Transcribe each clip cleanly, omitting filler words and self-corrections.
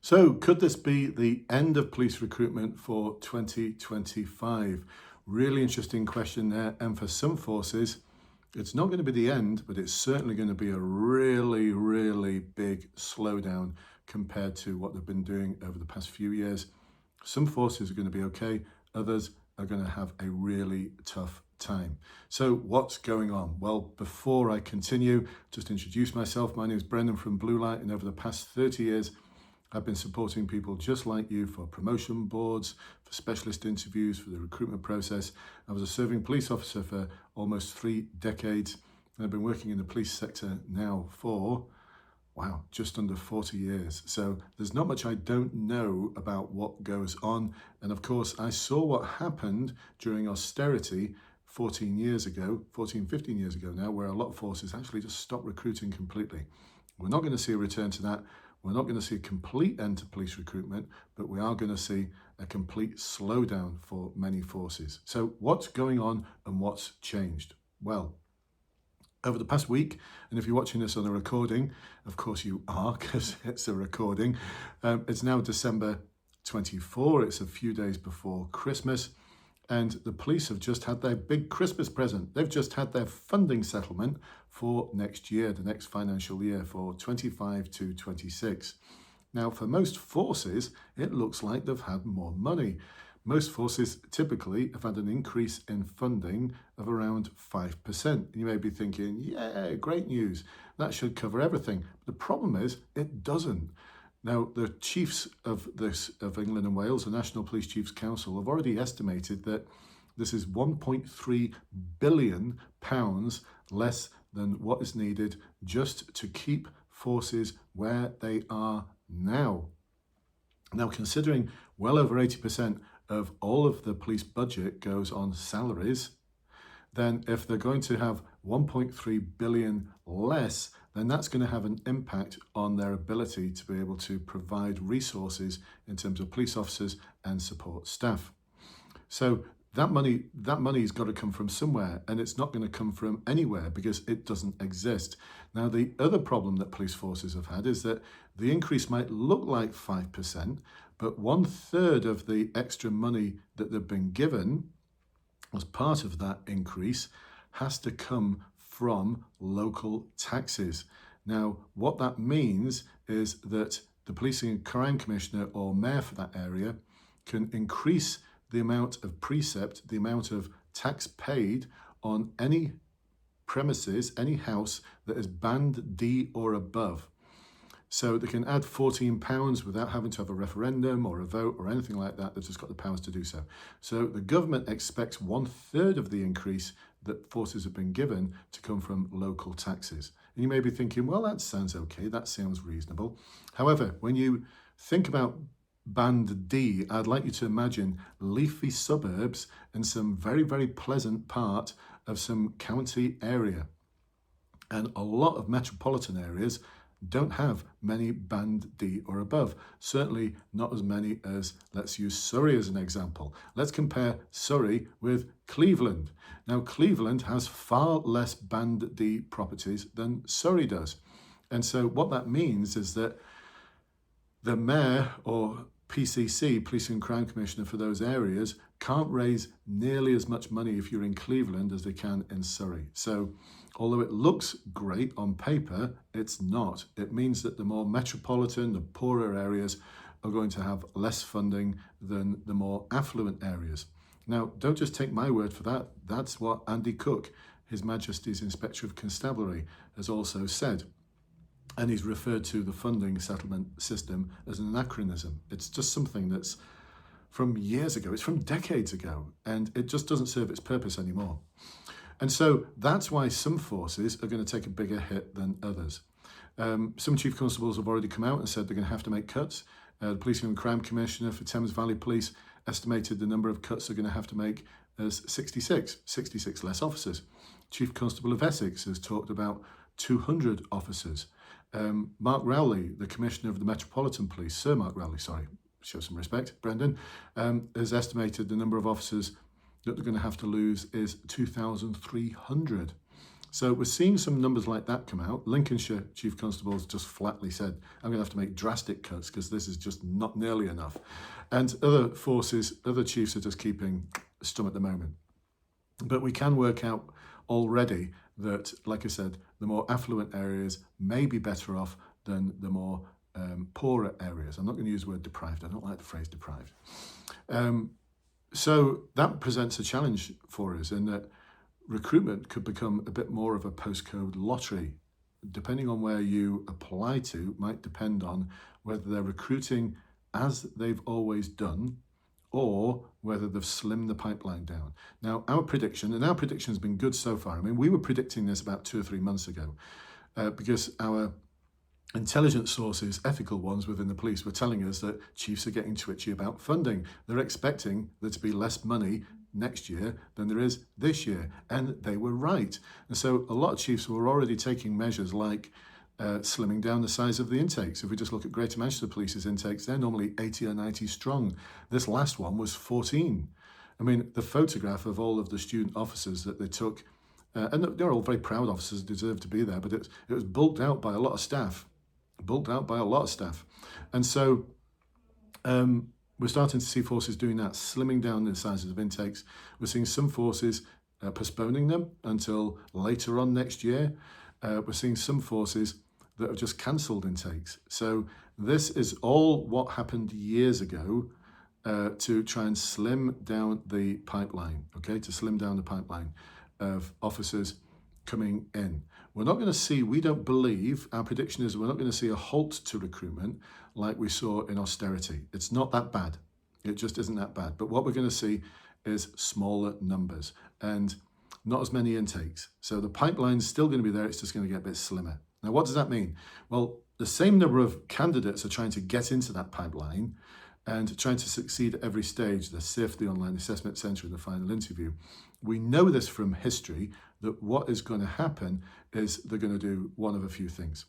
So could this be the end of police recruitment for 2025? Really interesting question there. And for some forces, it's not going to be the end, but it's certainly going to be a really big slowdown compared to what they've been doing over the past few years. Some forces are going to be okay. Others are going to have a really tough time. So what's going on? Well, before I continue, just introduce myself. My name is Brendan from Bluelight, and over the past 30 years, I've been supporting people just like you for promotion boards, for specialist interviews, for the recruitment process. I was a serving police officer for almost 3 decades, and I've been working in the police sector now for, wow, just under 40 years. So there's not much I don't know about what goes on. And of course, I saw what happened during austerity 15 years ago now, where a lot of forces actually just stopped recruiting completely. We're not going to see a return to that. We're not going to see a complete end to police recruitment, but we are going to see a complete slowdown for many forces. So what's going on and what's changed? Well, over the past week, and if you're watching this on a recording, of course you are, because it's a recording, it's now December 24. It's a few days before Christmas. And the police have just had their big Christmas present. They've just had their funding settlement for next year, the next financial year, for 25 to 26. Now, for most forces, it looks like they've had more money. Most forces typically have had an increase in funding of around 5%. You may be thinking, yeah, great news. That should cover everything. The problem is it doesn't. Now, the chiefs of England and Wales, the National Police Chiefs Council, have already estimated that this is £1.3 billion less than what is needed just to keep forces where they are now. Now, considering well over 80% of all of the police budget goes on salaries, then if they're going to have 1.3 billion less, then that's going to have an impact on their ability to be able to provide resources in terms of police officers and support staff. So that money's got to come from somewhere, and it's not going to come from anywhere because it doesn't exist. Now, the other problem that police forces have had is that the increase might look like 5%, but 1/3 of the extra money that they've been given as part of that increase has to come from local taxes. Now, what that means is that the Policing and Crime Commissioner or Mayor for that area can increase the amount of precept, the amount of tax paid on any premises, any house that is band D or above. So they can add £14 without having to have a referendum or a vote or anything like that. They've just got the powers to do so. So the government expects 1/3 of the increase that forces have been given to come from local taxes. And you may be thinking, well, that sounds okay. That sounds reasonable. However, when you think about Band D, I'd like you to imagine leafy suburbs in some very pleasant part of some county area. And a lot of metropolitan areas don't have many band D or above. Certainly not as many as, let's use Surrey as an example. Let's compare Surrey with Cleveland. Now, Cleveland has far less band D properties than Surrey does. And so what that means is that the mayor or PCC, Policing and Crime Commissioner for those areas, can't raise nearly as much money if you're in Cleveland as they can in Surrey. So although it looks great on paper, it's not. It means that the more metropolitan, the poorer areas are going to have less funding than the more affluent areas. Now, don't just take my word for that. That's what Andy Cook, His Majesty's Inspector of Constabulary, has also said. And he's referred to the funding settlement system as an anachronism. It's just something that's from years ago. It's from decades ago, and it just doesn't serve its purpose anymore. And so that's why some forces are going to take a bigger hit than others. Some chief constables have already come out and said they're going to have to make cuts. The Policing and Crime Commissioner for Thames Valley Police estimated the number of cuts they're going to have to make as 66 less officers. Chief Constable of Essex has talked about 200 officers. Mark Rowley, the Commissioner of the Metropolitan Police, Sir Mark Rowley, sorry, show some respect, Brendan, has estimated the number of officers that they're going to have to lose is 2,300. So we're seeing some numbers like that come out. Lincolnshire Chief Constables just flatly said, I'm going to have to make drastic cuts because this is just not nearly enough. And other forces, other chiefs are just keeping stum at the moment. But we can work out already that, like I said, the more affluent areas may be better off than the more poorer areas. I'm not going to use the word deprived. I don't like the phrase deprived. So that presents a challenge for us in that recruitment could become a bit more of a postcode lottery. Depending on where you apply to might depend on whether they're recruiting as they've always done or whether they've slimmed the pipeline down. Now, our prediction has been good so far. I mean, we were predicting this about 2 or 3 months ago because our intelligence sources, ethical ones within the police, were telling us that chiefs are getting twitchy about funding. They're expecting there to be less money next year than there is this year, and they were right. And so a lot of chiefs were already taking measures like slimming down the size of the intakes. If we just look at Greater Manchester Police's intakes, they're normally 80 or 90 strong. This last one was 14. I mean, the photograph of all of the student officers that they took, and they're all very proud officers, deserve to be there, but it was bulked out by a lot of staff. And so we're starting to see forces doing that, slimming down the sizes of intakes. We're seeing some forces postponing them until later on next year. We're seeing some forces that have just cancelled intakes. So this is all what happened years ago to try and slim down the pipeline, okay, to slim down the pipeline of officers coming in. We're not going to see, we don't believe, our prediction is we're not going to see a halt to recruitment like we saw in austerity. It's not that bad. It just isn't that bad. But what we're going to see is smaller numbers and not as many intakes. So the pipeline's still going to be there. It's just going to get a bit slimmer. Now, what does that mean? Well, the same number of candidates are trying to get into that pipeline and trying to succeed at every stage, the SIF, the online assessment centre, and the final interview. We know this from history that what is going to happen is they're going to do one of a few things.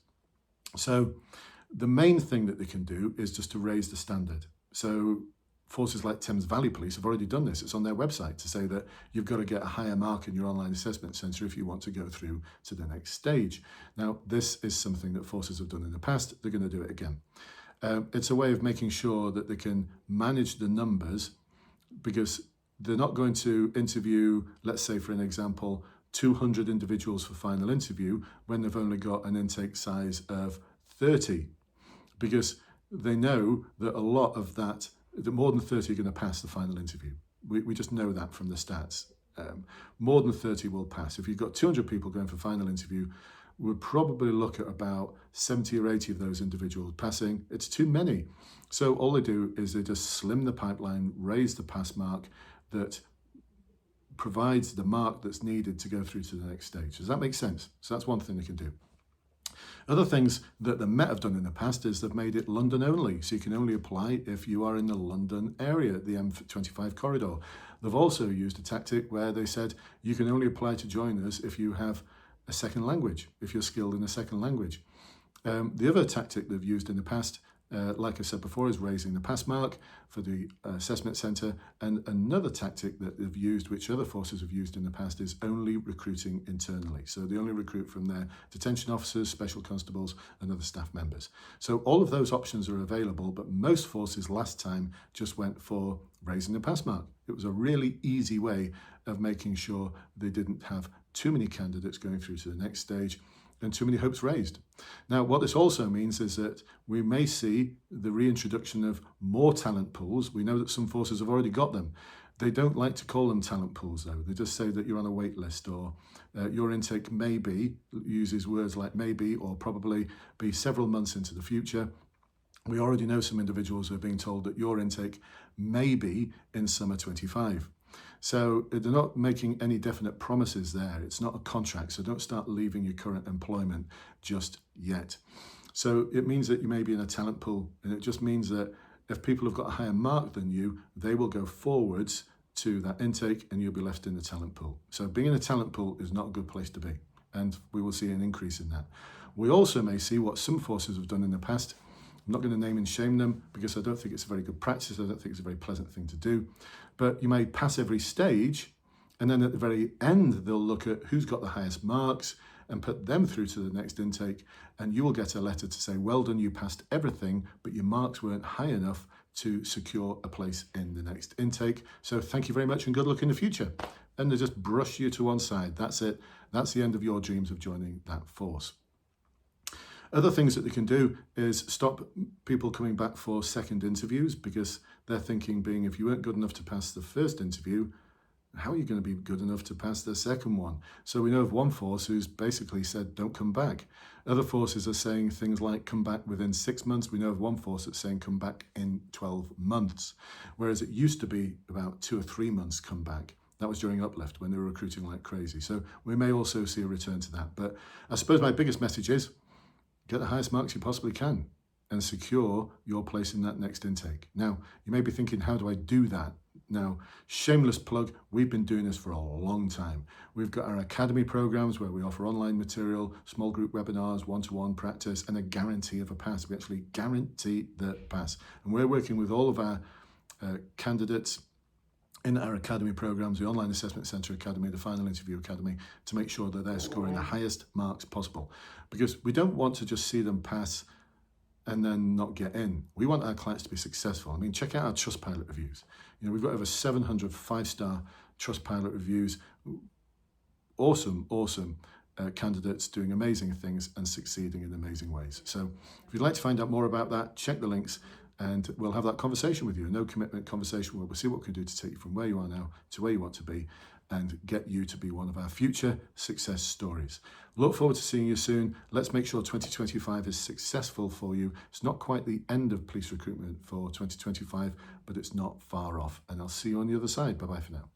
So the main thing that they can do is just to raise the standard. So forces like Thames Valley Police have already done this. It's on their website to say that you've got to get a higher mark in your online assessment centre if you want to go through to the next stage. Now, this is something that forces have done in the past. They're going to do it again. It's a way of making sure that they can manage the numbers because they're not going to interview, let's say for an example, 200 individuals for final interview when they've only got an intake size of 30, because they know that a lot of that more than 30 are going to pass the final interview. We just know that from the stats. More than 30 will pass. If you've got 200 people going for final interview, we'll probably look at about 70 or 80 of those individuals passing. It's too many. So all they do is they just slim the pipeline, raise the pass mark that provides the mark that's needed to go through to the next stage. Does that make sense? So that's one thing they can do. Other things that the Met have done in the past is they've made it London only. So you can only apply if you are in the London area, the M25 corridor. They've also used a tactic where they said you can only apply to join us if you have a second language, if you're skilled in a second language. The other tactic they've used in the past, like I said before, is raising the pass mark for the assessment centre. And another tactic that they've used, which other forces have used in the past, is only recruiting internally. So they only recruit from their detention officers, special constables, and other staff members. So all of those options are available, but most forces last time just went for raising the pass mark. It was a really easy way of making sure they didn't have too many candidates going through to the next stage and too many hopes raised. Now, what this also means is that we may see the reintroduction of more talent pools. We know that some forces have already got them. They don't like to call them talent pools, though. They just say that you're on a wait list, or your intake may be, uses words like maybe or probably, be several months into the future. We already know some individuals who are being told that your intake may be in summer 25. So they're not making any definite promises there. It's not a contract, so don't start leaving your current employment just yet. So it means that you may be in a talent pool, and it just means that if people have got a higher mark than you, they will go forwards to that intake and you'll be left in the talent pool. So being in a talent pool is not a good place to be, and we will see an increase in that. We also may see what some forces have done in the past. I'm not going to name and shame them because I don't think it's a very good practice. I don't think it's a very pleasant thing to do. But you may pass every stage And then at the very end, they'll look at who's got the highest marks and put them through to the next intake. And you will get a letter to say, well done, you passed everything, but your marks weren't high enough to secure a place in the next intake. So thank you very much and good luck in the future. And they just brush you to one side. That's it. That's the end of your dreams of joining that force. Other things that they can do is stop people coming back for second interviews, because they're thinking, if you weren't good enough to pass the first interview, how are you going to be good enough to pass the second one? So we know of one force who's basically said, don't come back. Other forces are saying things like come back within 6 months. We know of one force that's saying come back in 12 months, whereas it used to be about 2 or 3 months come back. That was during Uplift when they were recruiting like crazy. So we may also see a return to that. But I suppose my biggest message is get the highest marks you possibly can and secure your place in that next intake. Now, you may be thinking, how do I do that? Now, shameless plug, we've been doing this for a long time. We've got our academy programs where we offer online material, small group webinars, one-to-one practice, and a guarantee of a pass. We actually guarantee the pass. And we're working with all of our candidates in our academy programs, the Online Assessment Centre Academy, the Final Interview Academy, to make sure that they're scoring the highest marks possible. Because we don't want to just see them pass and then not get in. We want our clients to be successful. I mean, check out our Trustpilot reviews. We've got over 700 5-star Trustpilot reviews. Awesome candidates doing amazing things and succeeding in amazing ways. So if you'd like to find out more about that, check the links and we'll have that conversation with you. A no commitment conversation where we'll see what we can do to take you from where you are now to where you want to be and get you to be one of our future success stories. Look forward to seeing you soon. Let's make sure 2025 is successful for you. It's not quite the end of police recruitment for 2025, but it's not far off. And I'll see you on the other side. Bye-bye for now.